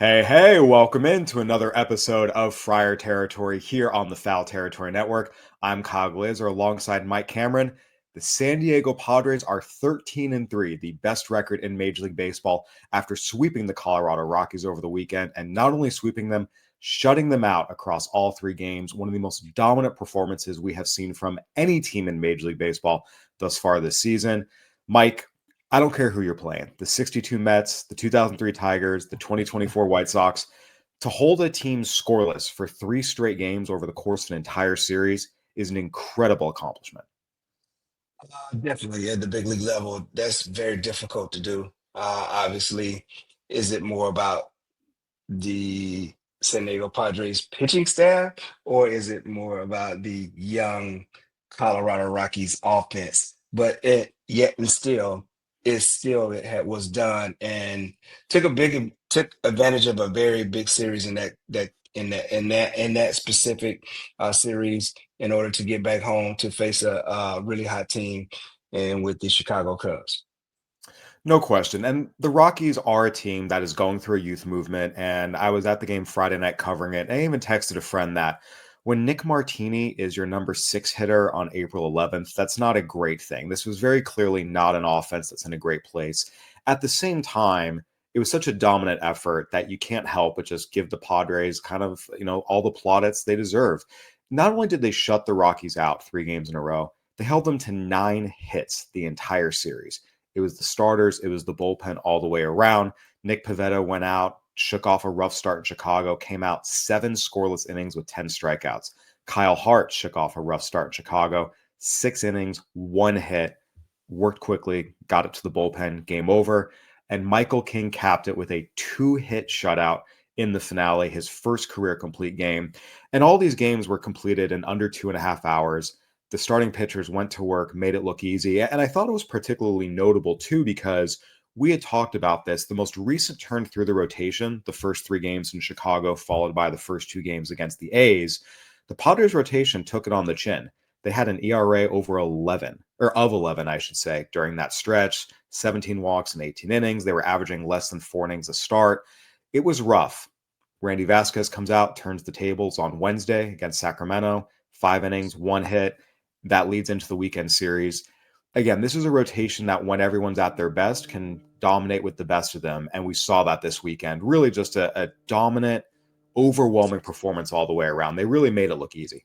Hey, welcome into another episode of Friar Territory here on the Foul Territory Network. I'm Kyle Glaser alongside Mike Cameron. The San Diego Padres are 13-3, the best record in Major League Baseball after sweeping the Colorado Rockies over the weekend, and not only sweeping them, shutting them out across all three games. One of the most dominant performances we have seen from any team in Major League Baseball thus far this season. Mike, I don't care who you're playing. The 62 Mets, the 2003 Tigers, the 2024 White Sox. To hold a team scoreless for three straight games over the course of an entire series is an incredible accomplishment. Definitely at the big league level, that's very difficult to do. Obviously, is it more about the San Diego Padres pitching staff, or is it more about the young Colorado Rockies offense? But it yet and still, was done and took advantage of a very big series in that specific series in order to get back home to face a really hot team and with the Chicago Cubs. No question. And the Rockies are a team that is going through a youth movement. And I was at the game Friday night covering it. And I even texted a friend that when Nick Martini is your number six hitter on April 11th, that's not a great thing. This was very clearly not an offense that's in a great place. At the same time, it was such a dominant effort that you can't help but just give the Padres kind of, all the plaudits they deserve. Not only did they shut the Rockies out three games in a row, they held them to 9 hits the entire series. It was the starters, it was the bullpen all the way around. Nick Pivetta went out, shook off a rough start in Chicago, came out 7 scoreless innings with 10 strikeouts. Kyle Hart shook off a rough start in Chicago, 6 innings, 1 hit, worked quickly, got it to the bullpen, game over. And Michael King capped it with a 2-hit shutout in the finale, his first career complete game. And all these games were completed in under 2.5 hours. The starting pitchers went to work, made it look easy. And I thought it was particularly notable, too, because we had talked about this. The most recent turn through the rotation, the first three games in Chicago, followed by the first two games against the A's, the Padres rotation took it on the chin. They had an ERA over 11, or of 11, I should say, during that stretch, 17 walks and 18 innings. They were averaging less than 4 innings a start. It was rough. Randy Vasquez comes out, turns the tables on Wednesday against Sacramento, 5 innings, 1 hit. That leads into the weekend series. Again, this is a rotation that when everyone's at their best can dominate with the best of them. And we saw that this weekend. Really just a dominant, overwhelming performance all the way around. They really made it look easy.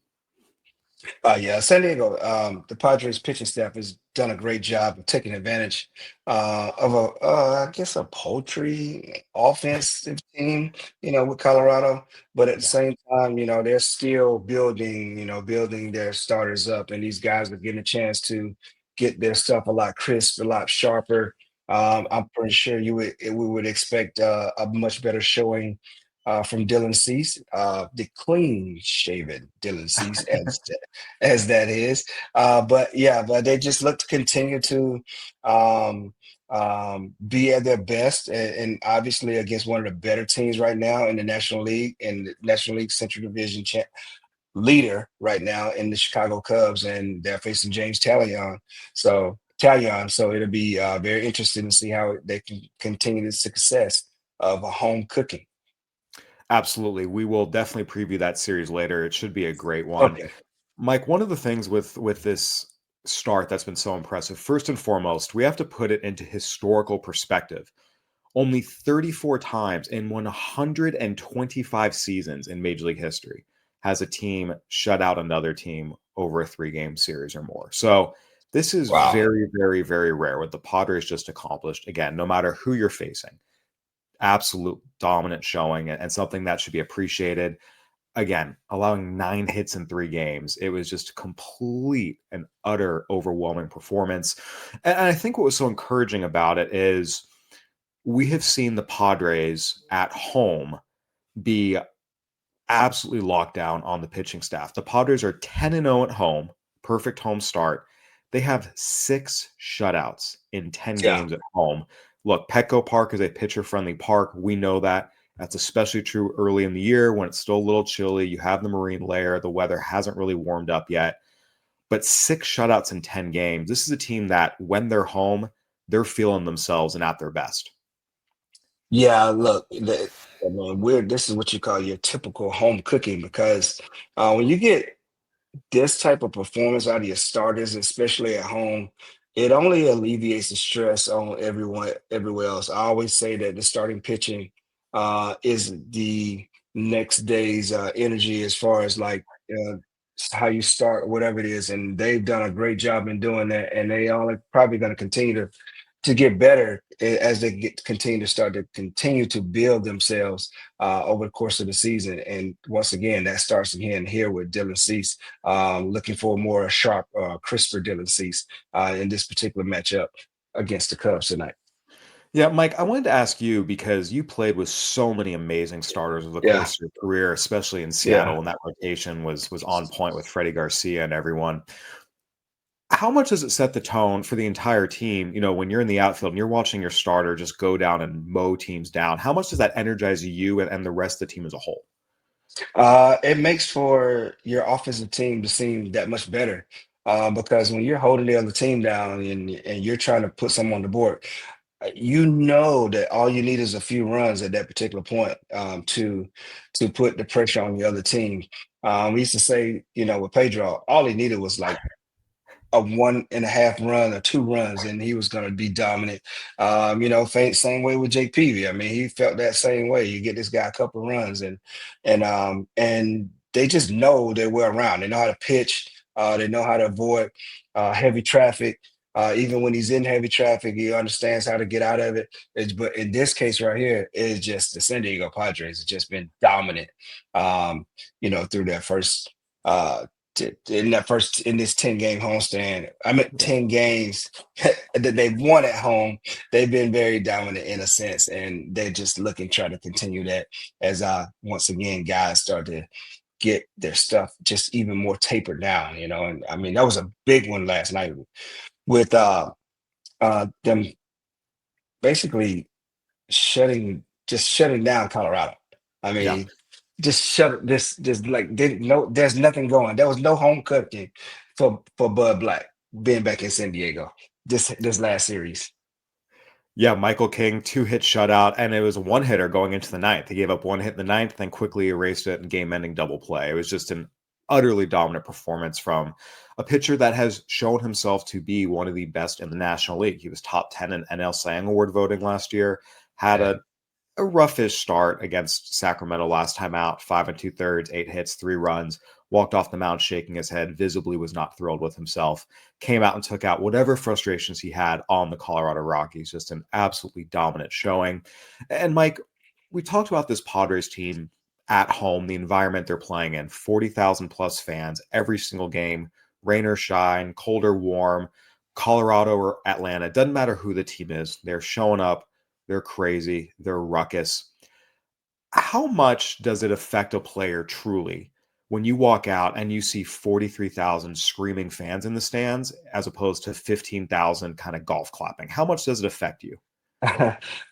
Yeah, San Diego, the Padres pitching staff has done a great job of taking advantage I guess, a poultry offensive team, with Colorado. But at the Yeah. same time, they're still building their starters up, and these guys are getting a chance to get their stuff a lot crisp, a lot sharper. I'm pretty sure we would expect a much better showing from Dylan Cease, the clean shaven Dylan Cease, as that is. But yeah, but they just look to continue to um, be at their best, and obviously against one of the better teams right now in the National League and the National League Central Division leader right now in the Chicago Cubs, and they're facing James Talion. So it'll be very interesting to see how they can continue the success of a home cooking. Absolutely. We will definitely preview that series later. It should be a great one. Okay. Mike, one of the things with this start that's been so impressive, first and foremost, we have to put it into historical perspective. Only 34 times in 125 seasons in Major League history has a team shut out another team over a three-game series or more. So this is Wow. very, very, very rare what the Padres just accomplished. Again, no matter who you're facing, absolute dominant showing and something that should be appreciated. Again, allowing 9 hits in three games, it was just complete and utter overwhelming performance. And I think what was so encouraging about it is we have seen the Padres at home be absolutely locked down on the pitching staff. The Padres are 10-0 at home, perfect home start. They have 6 shutouts in 10 Yeah. games at home. Look, Petco Park is a pitcher-friendly park. We know that. That's especially true early in the year when it's still a little chilly. You have the marine layer. The weather hasn't really warmed up yet. But 6 shutouts in 10 games. This is a team that, when they're home, they're feeling themselves and at their best. Yeah, look, I mean, this is what you call your typical home cooking because when you get this type of performance out of your starters, especially at home, it only alleviates the stress on everyone everywhere else. I always say that the starting pitching is the next day's energy as far as like how you start, whatever it is, and they've done a great job in doing that, and they are probably going to continue to get better as they continue to start to continue to build themselves over the course of the season. And once again, that starts again here with Dylan Cease, looking for a more sharp, crisper Dylan Cease in this particular matchup against the Cubs tonight. Yeah, Mike, I wanted to ask you because you played with so many amazing starters over the Yeah, course of your career, especially in yeah. Seattle, and that rotation was on point with Freddie Garcia and everyone. How much does it set the tone for the entire team? When you're in the outfield and you're watching your starter just go down and mow teams down, how much does that energize you and the rest of the team as a whole? It makes for your offensive team to seem that much better because when you're holding the other team down and you're trying to put someone on the board, you know that all you need is a few runs at that particular point to put the pressure on the other team. We used to say, with Pedro, all he needed was like a 1.5 run or 2 runs, and he was going to be dominant. Same way with JP. I mean, he felt that same way. You get this guy a couple of runs, and they just know that we're around. They know how to pitch. They know how to avoid heavy traffic. Even when he's in heavy traffic, he understands how to get out of it. But in this case right here, it's just the San Diego Padres have just been dominant. Through their first in this 10-game homestand. I mean, 10 games that they've won at home. They've been very dominant in a sense, and they're just looking try to continue that as once again guys start to get their stuff just even more tapered down. And I mean that was a big one last night with them basically shutting down Colorado. I Yeah. mean, just shut this just like didn't no there's nothing going. There was no home cooking for Bud Black being back in San Diego this last series. Yeah, Michael King, two-hit shutout, and it was a one-hitter going into the ninth. He gave up one hit in the ninth, then quickly erased it in game-ending double play. It was just an utterly dominant performance from a pitcher that has shown himself to be one of the best in the National League. He was top 10 in NL Cy Young Award voting last year, had Yeah. a roughish start against Sacramento last time out, 5 2/3, 8 hits, 3 runs, walked off the mound shaking his head, visibly was not thrilled with himself, came out and took out whatever frustrations he had on the Colorado Rockies. Just an absolutely dominant showing. And Mike, we talked about this Padres team at home, the environment they're playing in, 40,000 plus fans every single game, rain or shine, cold or warm, Colorado or Atlanta, doesn't matter who the team is, they're showing up, they're crazy, they're ruckus. How much does it affect a player truly when you walk out and you see 43,000 screaming fans in the stands as opposed to 15,000 kind of golf clapping? How much does it affect you?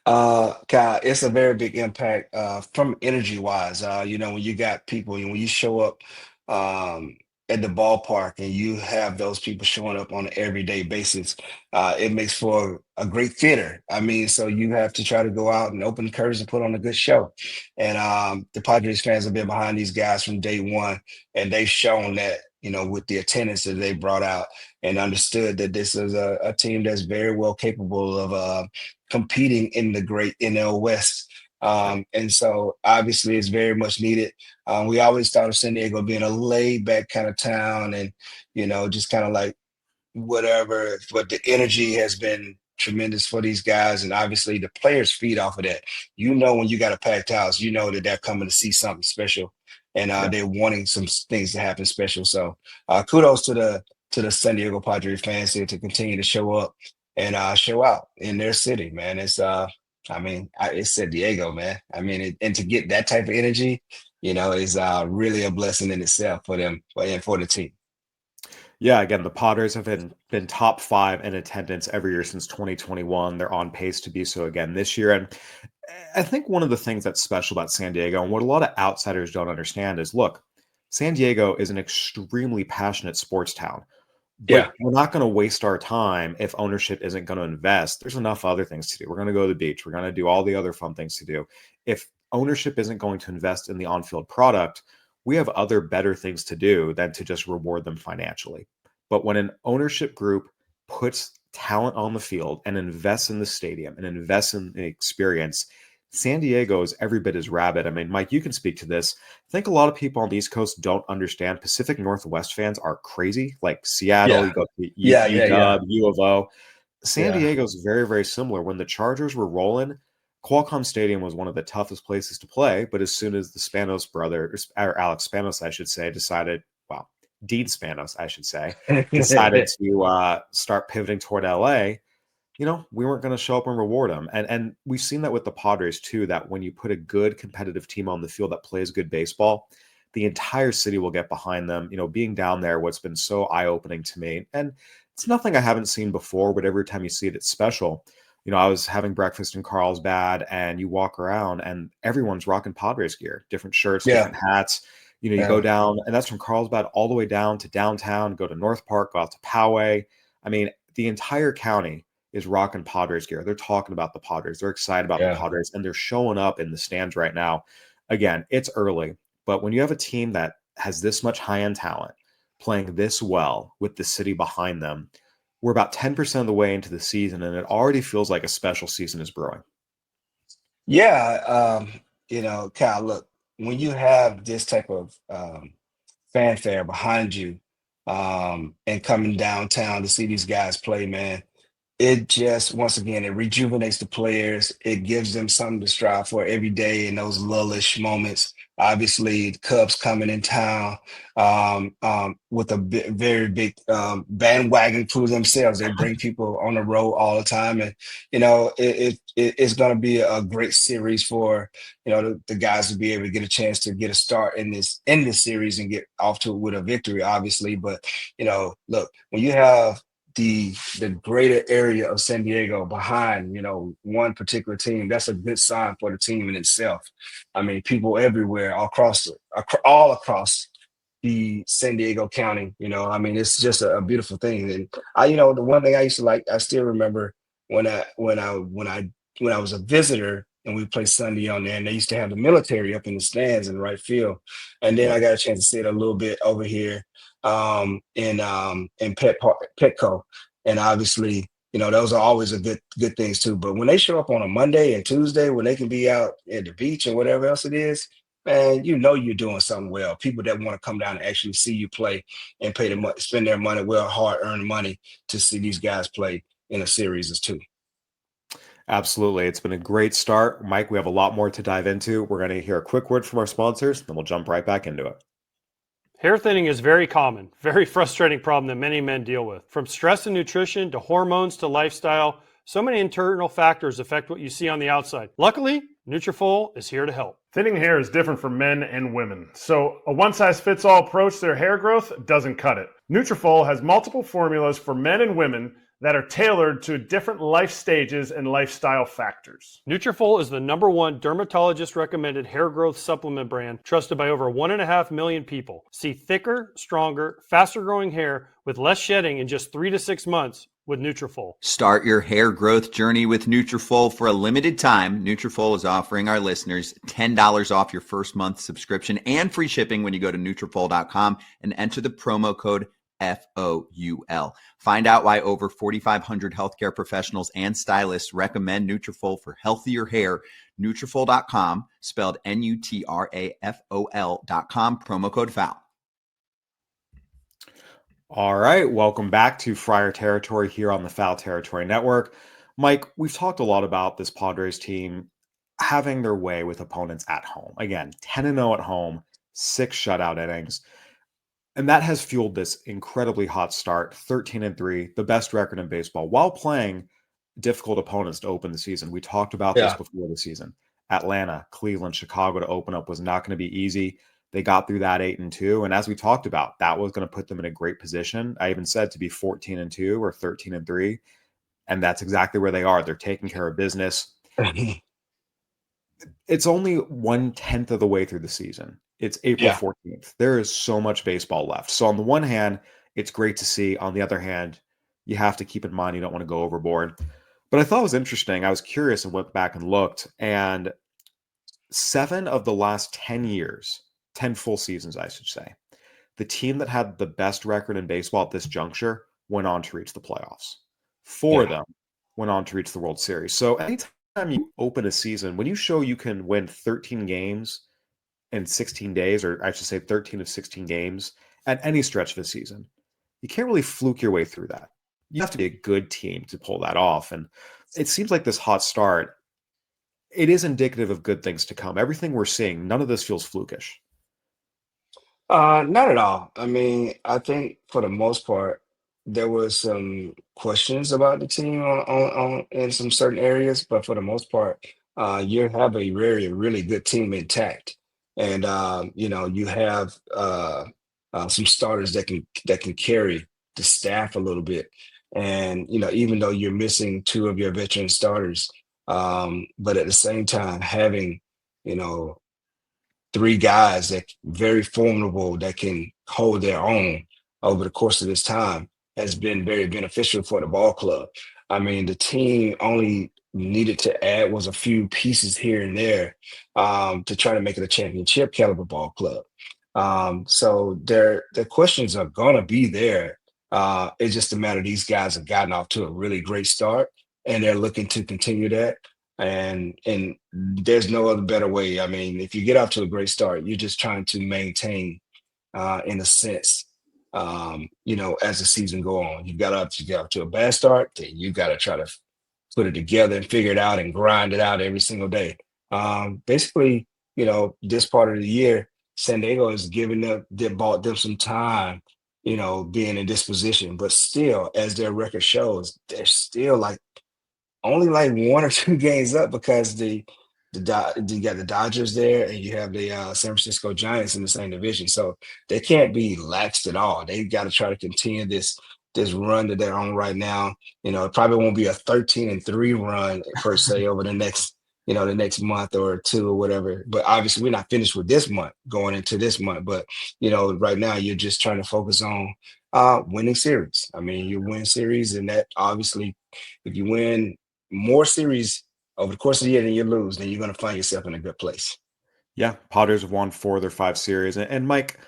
Kyle, it's a very big impact from energy wise. When you got people, when you show up um, at the ballpark and you have those people showing up on an everyday basis, it makes for a great theater. I mean, so you have to try to go out and open the curtains and put on a good show. And the Padres fans have been behind these guys from day one, and they've shown that. With the attendance that they brought out, and understood that this is a team that's very well capable of competing in the great NL West. Yep. And so obviously it's very much needed. We always thought of San Diego being a laid back kind of town and, just kind of like whatever, but the energy has been tremendous for these guys. And obviously the players feed off of that. When you got a packed house, you know that they're coming to see something special and Yep. they're wanting some things to happen special. So kudos to the San Diego Padres fans here to continue to show up and show out in their city, man. It's San Diego, man. I mean, and to get that type of energy, is really a blessing in itself for them and for the team. Yeah, again, the Padres have been top 5 in attendance every year since 2021. They're on pace to be so again this year. And I think one of the things that's special about San Diego and what a lot of outsiders don't understand is look, San Diego is an extremely passionate sports town. But Yeah. we're not going to waste our time if ownership isn't going to invest. There's enough other things to do. We're going to go to the beach. We're going to do all the other fun things to do. If ownership isn't going to invest in the on-field product, we have other better things to do than to just reward them financially. But when an ownership group puts talent on the field and invests in the stadium and invests in the experience, San Diego is every bit as rabid. I mean, Mike, you can speak to this. I think a lot of people on the East Coast don't understand. Pacific Northwest fans are crazy. Like Seattle, Yeah, you go to yeah, UW, U of O. San yeah. Diego's very, very similar. When the Chargers were rolling, Qualcomm Stadium was one of the toughest places to play. But as soon as the Spanos brothers, or Alex Spanos, I should say, decided, well, Dean Spanos, I should say, decided to start pivoting toward LA, we weren't going to show up and reward them. And we've seen that with the Padres too, that when you put a good competitive team on the field that plays good baseball, the entire city will get behind them. Being down there, what's been so eye-opening to me, and it's nothing I haven't seen before, but every time you see it, it's special. I was having breakfast in Carlsbad, and you walk around and everyone's rocking Padres gear, different shirts, Yeah, different hats. You go yeah, down, and that's from Carlsbad all the way down to downtown, go to North Park, go out to Poway. I mean, the entire county is rocking Padres gear. They're talking about the Padres. They're excited about the yeah, Padres, and they're showing up in the stands right now. Again, it's early, but when you have a team that has this much high-end talent playing this well with the city behind them, we're about 10% of the way into the season, and it already feels like a special season is brewing. yeah. Kyle, look, when you have this type of fanfare behind you, and coming downtown to see these guys play, man, it just once again it rejuvenates the players. It gives them something to strive for every day in those lullish moments. Obviously, the Cubs coming in town with a very big bandwagon crew themselves. They bring people on the road all the time, and it's going to be a great series for the guys to be able to get a chance to get a start in this series and get off to it with a victory, obviously. But look, when you have the greater area of San Diego behind, one particular team, that's a good sign for the team in itself. I mean, people everywhere, all across the San Diego County, I mean, it's just a beautiful thing. And the one thing I used to like, I still remember when I was a visitor and we played Sunday on there, and they used to have the military up in the stands in right field. And then Yeah. I got a chance to see it a little bit over here in Petco. And obviously, those are always a good things too. But when they show up on a Monday and Tuesday, when they can be out at the beach and whatever else it is, man, you're doing something well. People that want to come down and actually see you play and pay the money, spend their money, well, hard earned money to see these guys play in a series as too. Absolutely. It's been a great start. Mike, we have a lot more to dive into. We're going to hear a quick word from our sponsors, then we'll jump right back into it. Hair thinning is very common, very frustrating problem that many men deal with. From stress and nutrition to hormones to lifestyle, so many internal factors affect what you see on the outside. Luckily, Nutrafol is here to help. Thinning hair is different for men and women, so a one-size-fits-all approach to their hair growth doesn't cut it. Nutrafol has multiple formulas for men and women that are tailored to different life stages and lifestyle factors. Nutrafol is the #1 dermatologist-recommended hair growth supplement brand trusted by over 1.5 million people. See thicker, stronger, faster-growing hair with less shedding in just 3 to 6 months with Nutrafol. Start your hair growth journey with Nutrafol for a limited time. Nutrafol is offering our listeners $10 off your first month subscription and free shipping when you go to Nutrafol.com and enter the promo code FOUL. Find out why over 4,500 healthcare professionals and stylists recommend Nutrafol for healthier hair. Nutrafol.com, spelled Nutrafol.com, promo code FOUL. All right, welcome back to Friar Territory here on the Foul Territory Network. Mike, we've talked a lot about this Padres team having their way with opponents at home. Again, 10-0 at home, 6 shutout innings. And that has fueled this incredibly hot start, 13-3, the best record in baseball, while playing difficult opponents to open the season. We talked about this Yeah. before the season. Atlanta, Cleveland, Chicago to open up was not going to be easy. They got through that 8-2. And as we talked about, that was going to put them in a great position. I even said to be 14-2 or 13-3. And that's exactly where they are. They're taking care of business. It's only 1/10 of the way through the season. It's April Yeah. 14th. There is so much baseball left. So on the one hand, it's great to see. On the other hand, you have to keep in mind you don't want to go overboard. But I thought it was interesting. I was curious and went back and looked. And 7 of the last 10 years, 10 full seasons, I should say, the team that had the best record in baseball at this juncture went on to reach the playoffs. 4 of Yeah. them went on to reach the World Series. So anytime you open a season, when you show you can win 13 games in 16 days, or I should say 13 of 16 games at any stretch of a season, you can't really fluke your way through that. You have to be a good team to pull that off. And it seems like this hot start, it is indicative of good things to come. Everything we're seeing, none of this feels flukish. Not at all. I mean, I think for the most part, there was some questions about the team on in some certain areas, but for the most part, you have a very really good team intact, and you have some starters that can carry the staff a little bit, and even though you're missing two of your veteran starters, but at the same time having you know three guys that very formidable that can hold their own over the course of this time has been very beneficial for the ball club. I mean, the team only needed to add was a few pieces here and there to try to make it a championship caliber ball club. So the questions are gonna be there. It's just a matter these guys have gotten off to a really great start and they're looking to continue that and there's no other better way. I mean, if you get off to a great start, you're just trying to maintain, in a sense, as the season go on. You get off to a bad start, then you got to try to put it together and figure it out and grind it out every single day. Basically, this part of the year, San Diego is giving them, they bought them some time, being in this position, but still, as their record shows, they're still like only like one or two games up because you got the Dodgers there and you have the San Francisco Giants in the same division, so they can't be laxed at all. They got to try to continue this run that they're on right now. It probably won't be a 13-3 run per se over the next month or two or whatever. But obviously, we're not finished with this month going into this month. But right now you're just trying to focus on winning series. I mean, you win series, and that obviously, if you win more series over the course of the year than you lose, then you're going to find yourself in a good place. Yeah, Padres have won 4 of their 5 series. And Mike,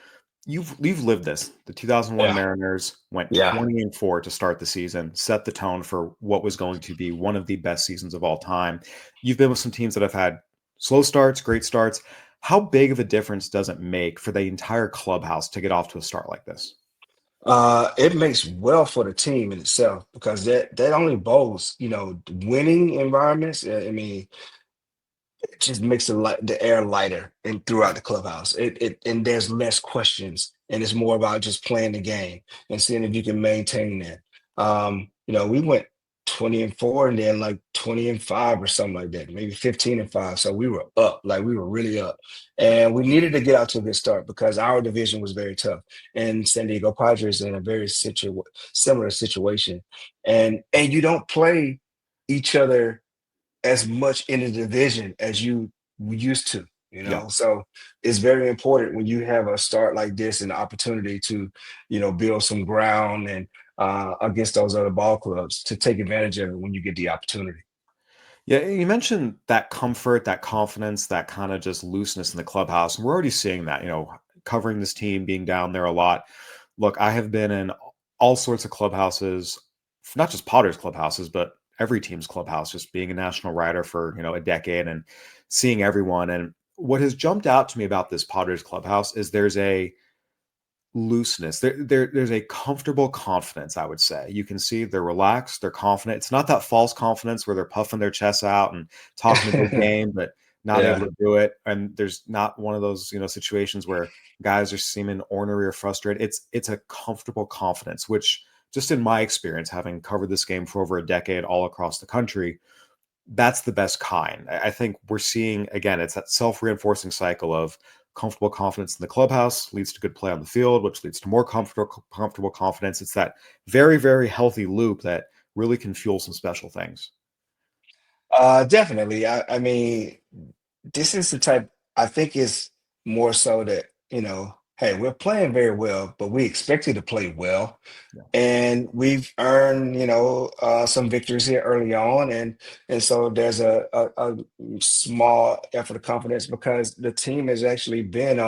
you've lived this. The 2001 Yeah, Mariners went yeah. 20-4 to start the season, set the tone for what was going to be one of the best seasons of all time. You've been with some teams that have had slow starts, great starts. How big of a difference does it make for the entire clubhouse to get off to a start like this? It makes well for the team in itself because that only bodes, winning environments. I mean, it just makes the air lighter and throughout the clubhouse. And there's less questions, and it's more about just playing the game and seeing if you can maintain that. We went 20-4 and then like 20-5 or something like that, maybe 15-5. So we were up, like we were really up, and we needed to get out to a good start because our division was very tough, and San Diego Padres in a very similar situation, and you don't play each other as much in the division as you used to, Yeah. So it's very important when you have a start like this and the opportunity to, build some ground and against those other ball clubs to take advantage of it when you get the opportunity. Yeah, you mentioned that comfort, that confidence, that kind of just looseness in the clubhouse. And we're already seeing that, covering this team, being down there a lot. Look, I have been in all sorts of clubhouses, not just Potter's clubhouses, but every team's clubhouse, just being a national writer for, a decade and seeing everyone. And what has jumped out to me about this Potter's clubhouse is there's a looseness. There's a comfortable confidence, I would say. You can see they're relaxed, they're confident. It's not that false confidence where they're puffing their chests out and talking a big game, but not able Yeah. to do it. And there's not one of those, situations where guys are seeming ornery or frustrated. It's a comfortable confidence, which just in my experience, having covered this game for over a decade all across the country, that's the best kind. I think we're seeing, again, it's that self-reinforcing cycle of comfortable confidence in the clubhouse leads to good play on the field, which leads to more comfortable confidence. It's that very, very healthy loop that really can fuel some special things. Definitely. I mean, this is the type I think is more so that, hey, we're playing very well, but we expected to play well. Yeah. And we've earned, some victories here early on, and so there's a small effort of confidence because the team has actually been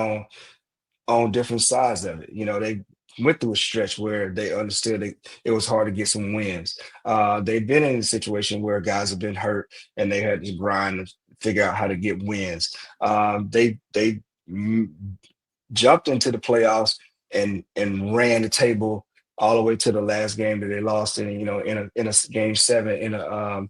on different sides of it. They went through a stretch where they understood it was hard to get some wins. They've been in a situation where guys have been hurt and they had to grind and figure out how to get wins. They jumped into the playoffs and ran the table all the way to the last game that they lost in a game seven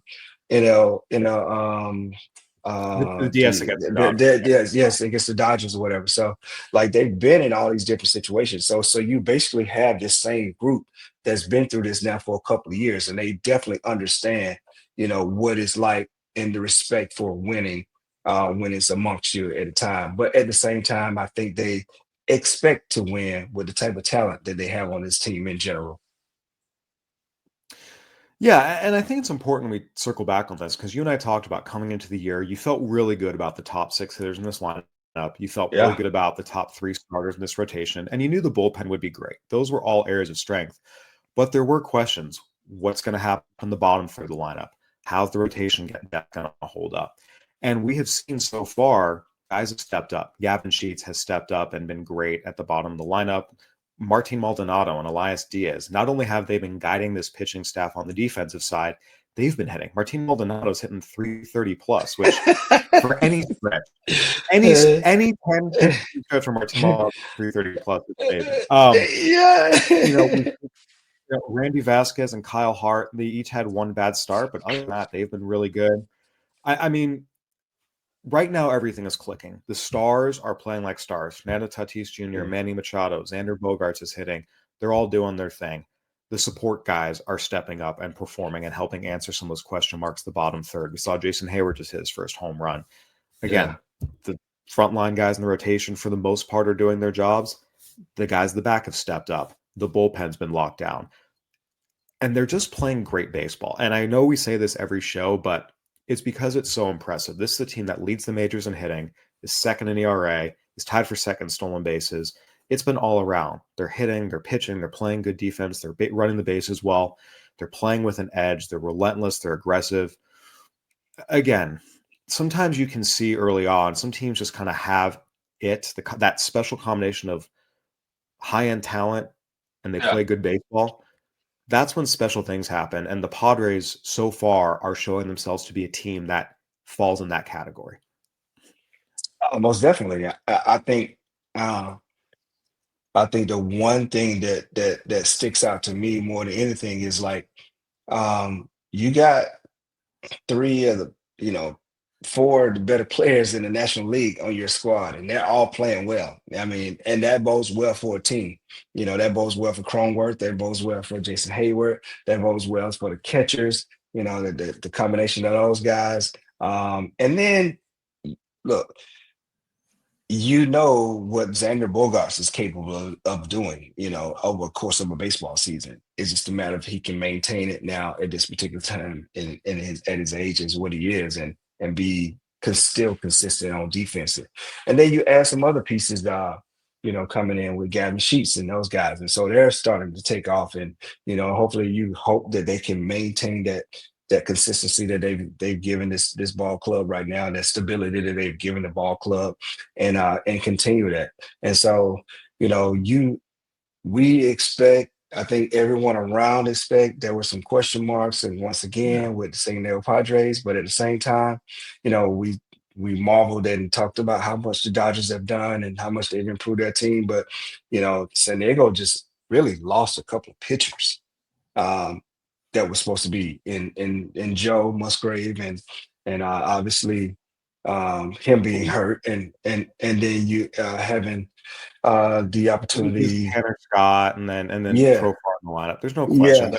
The DS against the Dodgers. yes, against the Dodgers or whatever. So like they've been in all these different situations. So you basically have this same group that's been through this now for a couple of years, and they definitely understand, what it's like and the respect for winning when it's amongst you at a time. But at the same time, I think they expect to win with the type of talent that they have on this team in general. Yeah, and I think it's important we circle back on this because you and I talked about coming into the year, you felt really good about the top six hitters in this lineup. You felt really Yeah. good about the top three starters in this rotation, and you knew the bullpen would be great. Those were all areas of strength. But there were questions. What's going to happen in the bottom third of the lineup? How's the rotation going to hold up? And we have seen so far, guys have stepped up. Gavin Sheets has stepped up and been great at the bottom of the lineup. Martin Maldonado and Elias Diaz, not only have they been guiding this pitching staff on the defensive side, they've been hitting. Martin Maldonado's hitting 330 plus, which for any stretch, any 10 stretch from Martin Maldonado 330 plus is amazing. Yeah. Randy Vasquez and Kyle Hart, they each had one bad start, but other than that, they've been really good. I mean, right now, everything is clicking. The stars are playing like stars. Fernando Tatis Jr., Manny Machado, Xander Bogaerts is hitting. They're all doing their thing. The support guys are stepping up and performing and helping answer some of those question marks the bottom third. We saw Jason Hayward just hit his first home run. Again, the frontline guys in the rotation, for the most part, are doing their jobs. The guys in the back have stepped up. The bullpen's been locked down. And they're just playing great baseball. And I know we say this every show, but it's because it's so impressive. This is a team that leads the majors in hitting, is second in ERA, is tied for second in stolen bases. It's been all around. They're hitting, they're pitching, they're playing good defense, they're running the bases well, they're playing with an edge, they're relentless, they're aggressive. Again, sometimes you can see early on, some teams just kind of have that special combination of high-end talent and they play good baseball. That's when special things happen. And the Padres so far are showing themselves to be a team that falls in that category. Most definitely. I think the one thing that sticks out to me more than anything is like you got three of the, four of the better players in the National League on your squad, and they're all playing well. I mean, and that bodes well for a team. That bodes well for Cronenworth, that bodes well for Jason Hayward, that bodes well for the catchers, the combination of those guys. And then look, what Xander Bogaerts is capable of doing, over the course of a baseball season. It's just a matter of he can maintain it now at this particular time at his age as what he is and be still consistent on defense. And then you add some other pieces, coming in with Gavin Sheets and those guys. And so they're starting to take off. And, hopefully you hope that they can maintain that consistency that they've given this ball club right now, and that stability that they've given the ball club, and continue that. And so, we expect, I think everyone around expect there were some question marks, and once again with the San Diego Padres, but at the same time, we marveled and talked about how much the Dodgers have done and how much they've improved their team. But, San Diego just really lost a couple of pitchers. That was supposed to be in Joe Musgrave and obviously him being hurt and then you having the opportunity Tanner Scott and then Profar in the lineup. There's no question.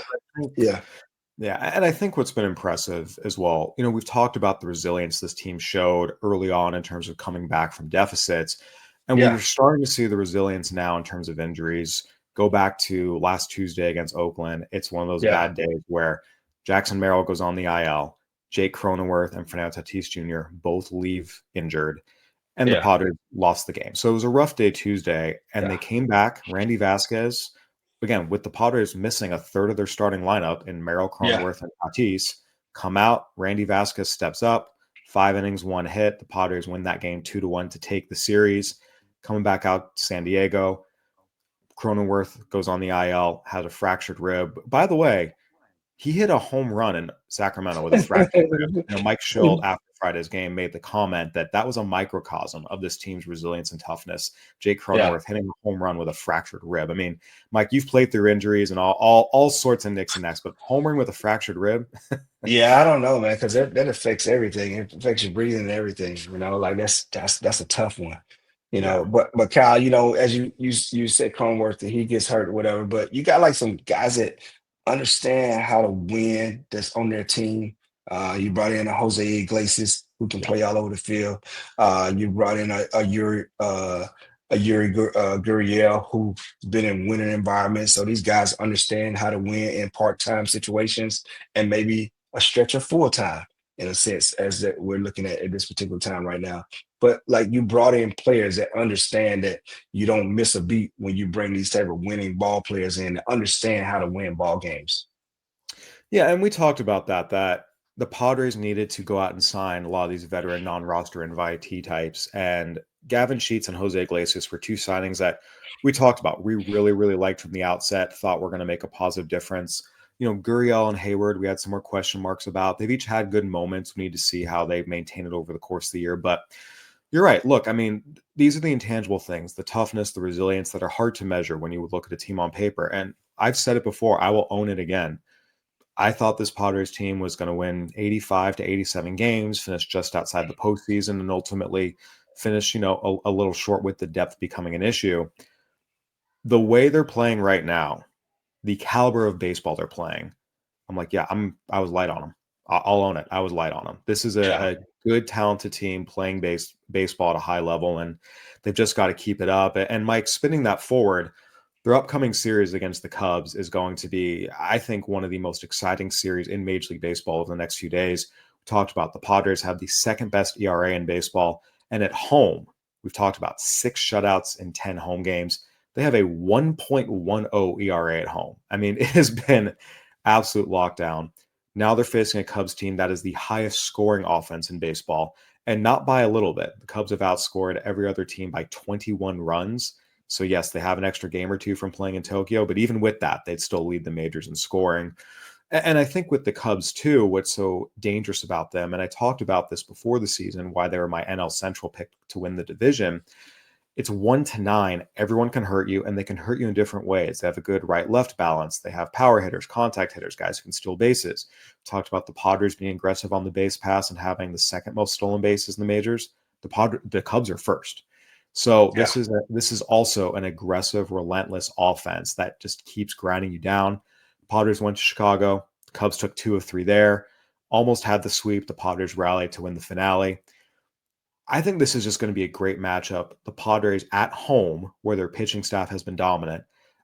Yeah, and I think what's been impressive as well, we've talked about the resilience this team showed early on in terms of coming back from deficits, and we're starting to see the resilience now in terms of injuries. Go back to last Tuesday against Oakland. It's one of those bad days where Jackson Merrill goes on the IL. Jake Cronenworth and Fernando Tatis Jr. both leave injured. and the Yeah. Padres lost the game. So it was a rough day Tuesday, and they came back. Randy Vasquez, again, with the Padres missing a third of their starting lineup in Merrill, Yeah. Cronenworth, and Tatis, come out. Randy Vasquez steps up, 5 innings, 1 hit. The Padres win that game 2-1 to take the series. Coming back out to San Diego, Cronenworth goes on the IL, has a fractured rib. By the way, he hit a home run in Sacramento with a fractured rib. Mike Schilt after Friday's game made the comment that that was a microcosm of this team's resilience and toughness. Jake Yeah. Cronenworth hitting a home run with a fractured rib. I mean, Mike, you've played through injuries and all sorts of nicks and necks, but homering with a fractured rib. Yeah, I don't know, man, because that affects everything. It affects your breathing and everything. Like that's a tough one. Yeah. But Kyle, as you said, Cronenworth that he gets hurt or whatever, but you got like some guys that understand how to win that's on their team. You brought in a Jose Iglesias who can play all over the field. You brought in a Yuri Gurriel who's been in winning environments. So these guys understand how to win in part-time situations and maybe a stretch of full-time in a sense, as that we're looking at this particular time right now. But like you brought in players that understand that you don't miss a beat when you bring these type of winning ball players in that understand how to win ball games. Yeah, and we talked about that the Padres needed to go out and sign a lot of these veteran non-roster invitee types. And Gavin Sheets and Jose Iglesias were two signings that we talked about. We really, really liked from the outset, thought we're going to make a positive difference. Gurriel and Hayward, we had some more question marks about. They've each had good moments. We need to see how they've maintained it over the course of the year. But you're right. Look, I mean, these are the intangible things, the toughness, the resilience that are hard to measure when you look at a team on paper. And I've said it before, I will own it again. I thought this Padres team was going to win 85 to 87 games, finish just outside the postseason, and ultimately finish, a little short with the depth becoming an issue. The way they're playing right now, the caliber of baseball they're playing, I'm like, yeah, I was light on them. I'll own it. I was light on them. This is a good, talented team playing baseball at a high level, and they've just got to keep it up. And Mike, spinning that forward, their upcoming series against the Cubs is going to be, I think, one of the most exciting series in Major League Baseball over the next few days. We talked about the Padres have the second best ERA in baseball, and at home, we've talked about 6 shutouts in 10 home games. They have a 1.10 ERA at home. I mean, it has been absolute lockdown. Now they're facing a Cubs team that is the highest scoring offense in baseball, and not by a little bit. The Cubs have outscored every other team by 21 runs. So yes, they have an extra game or two from playing in Tokyo, but even with that, they'd still lead the majors in scoring. And I think with the Cubs too, what's so dangerous about them, and I talked about this before the season, why they were my NL Central pick to win the division. It's 1-9. Everyone can hurt you, and they can hurt you in different ways. They have a good right-left balance. They have power hitters, contact hitters, guys who can steal bases. Talked about the Padres being aggressive on the base pass and having the second most stolen bases in the majors. The Cubs are first. So this is also an aggressive, relentless offense that just keeps grinding you down. The Padres went to Chicago. The Cubs took 2 of 3 there. Almost had the sweep. The Padres rallied to win the finale. I think this is just going to be a great matchup. The Padres at home, where their pitching staff has been dominant,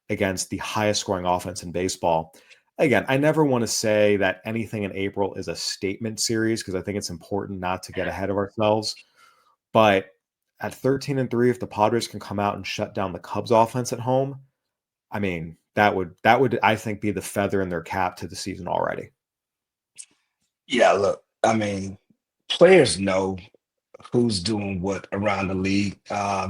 against the highest scoring offense in baseball. Again, I never want to say that anything in April is a statement series because I think it's important not to get ahead of ourselves. But at 13-3, if the Padres can come out and shut down the Cubs offense at home, I mean, that would I think be the feather in their cap to the season already. Yeah, look, I mean, players know who's doing what around the league.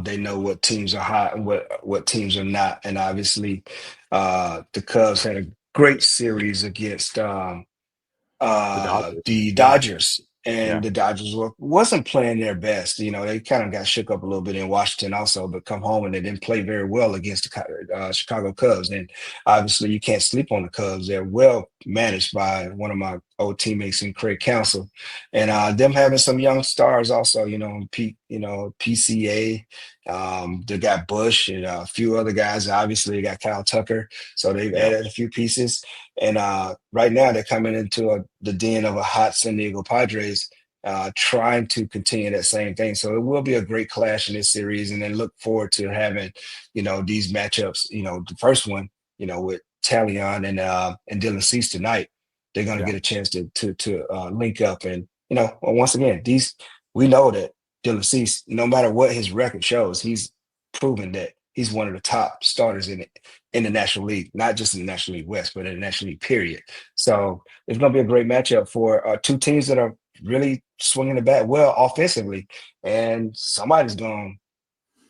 They know what teams are hot and what teams are not. And obviously, the Cubs had a great series against The Dodgers. the Yeah. Dodgers. And Yeah. the Dodgers wasn't playing their best. They kind of got shook up a little bit in Washington also, but come home and they didn't play very well against the Chicago Cubs. And obviously, you can't sleep on the Cubs. They're well managed by one of my old teammates in Craig Counsell, and them having some young stars also. PCA. They got Bush and a few other guys. Obviously, they got Kyle Tucker. So they've added a few pieces. And right now, they're coming into the den of a hot San Diego Padres, trying to continue that same thing. So it will be a great clash in this series, and then look forward to having, these matchups. The first one, with Talion and Dylan Cease tonight, they're going to get a chance to link up. And once again, we know that Dylan Cease, no matter what his record shows, he's proven that he's one of the top starters in the National League, not just in the National League West, but in the National League period. So it's going to be a great matchup for two teams that are really swinging the bat well offensively, and somebody's going to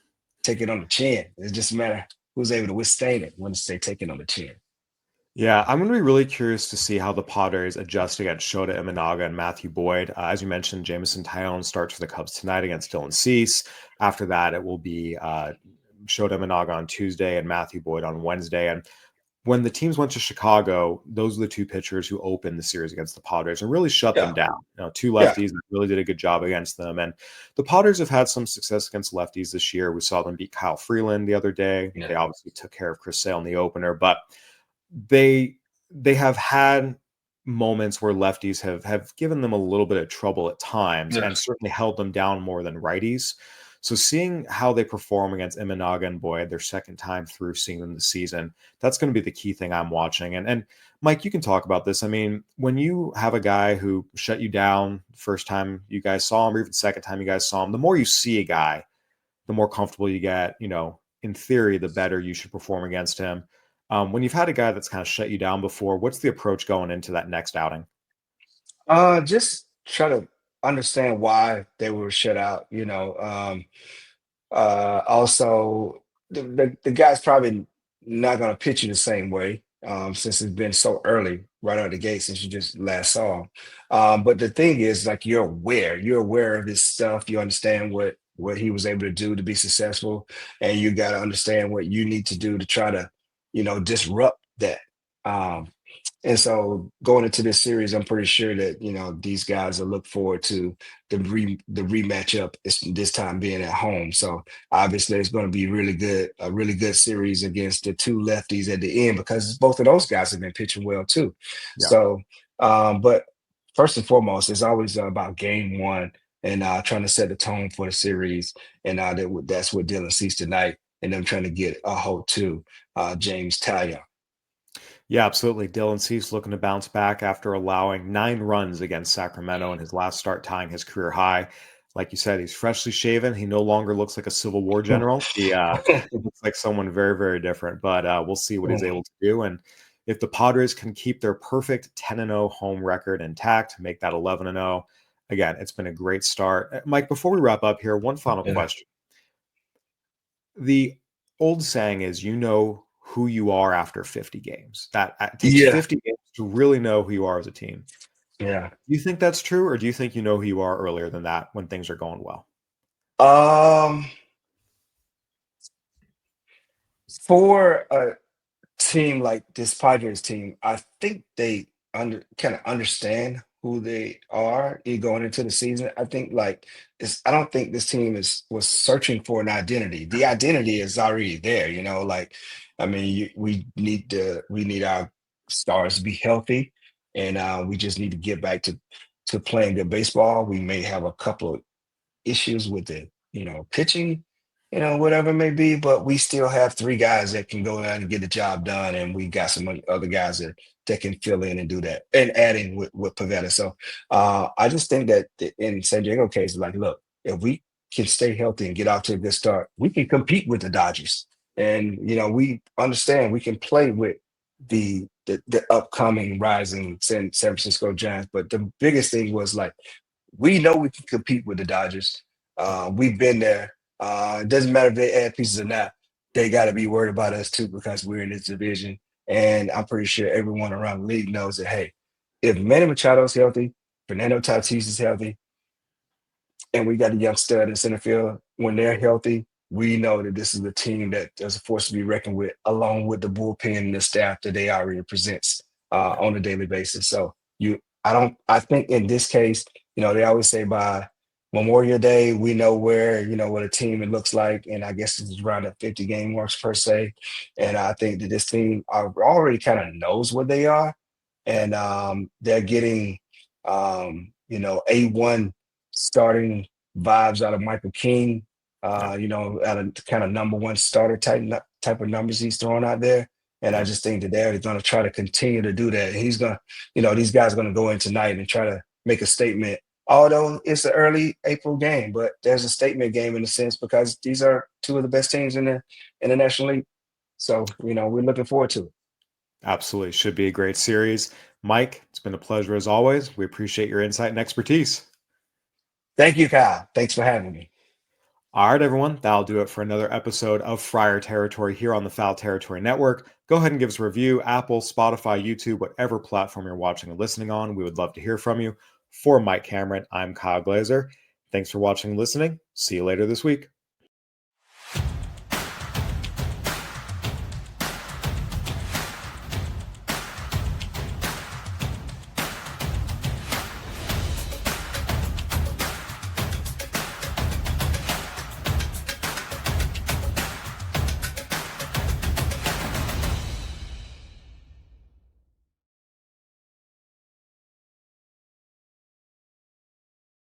take it on the chin. It's just a matter who's able to withstand it when they take it on the chin. Yeah, I'm going to be really curious to see how the Padres adjust against Shota Imanaga and Matthew Boyd. As you mentioned, Jameson Taillon starts for the Cubs tonight against Dylan Cease. After that, it will be Shota Imanaga on Tuesday and Matthew Boyd on Wednesday. And when the teams went to Chicago, those are the two pitchers who opened the series against the Padres and really shut them down. Two lefties that really did a good job against them. And the Padres have had some success against lefties this year. We saw them beat Kyle Freeland the other day. They obviously took care of Chris Sale in the opener, but they have had moments where lefties have given them a little bit of trouble at times and certainly held them down more than righties. So seeing how they perform against Imanaga and Boyd their second time through seeing them this season, that's going to be the key thing I'm watching. And Mike, you can talk about this. I mean, when you have a guy who shut you down the first time you guys saw him, or even the second time you guys saw him, the more you see a guy, the more comfortable you get. In theory, the better you should perform against him. When you've had a guy that's kind of shut you down before, what's the approach going into that next outing? Just try to understand why they were shut out. Also, the guy's probably not going to pitch you the same way since it's been so early, right out of the gate, since you just last saw him. But the thing is, like, you're aware of his stuff. You understand what he was able to do to be successful, and you got to understand what you need to do to try to disrupt that. And so going into this series, I'm pretty sure that, these guys will look forward to the rematch up this time being at home. So obviously it's going to be a really good series against the two lefties at the end, because both of those guys have been pitching well too. Yeah. So, but first and foremost, it's always about game one and trying to set the tone for the series. And that's what Dylan sees tonight. And them trying to get a hold to James Taillon. Yeah, absolutely. Dylan Cease looking to bounce back after allowing 9 runs against Sacramento in his last start, tying his career high. Like you said, he's freshly shaven. He no longer looks like a Civil War general. He looks like someone very, very different. But we'll see what he's able to do. And if the Padres can keep their perfect 10-0 home record intact, make that 11-0, again, it's been a great start. Mike, before we wrap up here, one final question. The old saying is, who you are after 50 games. That it takes 50 games to really know who you are as a team. Yeah. Do you think that's true, or do you think you know who you are earlier than that when things are going well? For a team like this Padres team, I think they kind of understand who they are going into the season. I think I don't think this team was searching for an identity. The identity is already there, we need our stars to be healthy, and we just need to get back to playing good baseball. We may have a couple of issues with the pitching, whatever it may be, but we still have 3 guys that can go out and get the job done, and we got some other guys that can fill in and do that, and adding with Pavetta. So I just think that in San Diego case, look, if we can stay healthy and get off to a good start, we can compete with the Dodgers. And we understand we can play with the upcoming rising San Francisco Giants. But the biggest thing was we know we can compete with the Dodgers. We've been there. It doesn't matter if they add pieces or not. They got to be worried about us too, because we're in this division. And I'm pretty sure everyone around the league knows that, hey, if Manny Machado's healthy, Fernando Tatis is healthy, and we got a young stud in center field, when they're healthy, we know that this is a team that is a force to be reckoned with, along with the bullpen and the staff that they already presents on a daily basis. So I think in this case, they always say by Memorial Day, we know what a team it looks like. And I guess it's around the 50 game marks per se. And I think that this team already kind of knows what they are. And they're getting, A1 starting vibes out of Michael King, out of kind of number 1 starter type of numbers he's throwing out there. And I just think that they're going to try to continue to do that. And he's going to, these guys are going to go in tonight and try to make a statement although it's an early April game, but there's a statement game in a sense because these are two of the best teams in the National League. So, we're looking forward to it. Absolutely. Should be a great series. Mike, it's been a pleasure as always. We appreciate your insight and expertise. Thank you, Kyle. Thanks for having me. All right, everyone. That'll do it for another episode of Friar Territory here on the Foul Territory Network. Go ahead and give us a review. Apple, Spotify, YouTube, whatever platform you're watching and listening on. We would love to hear from you. For Mike Cameron, I'm Kyle Glaser. Thanks for watching and listening. See you later this week.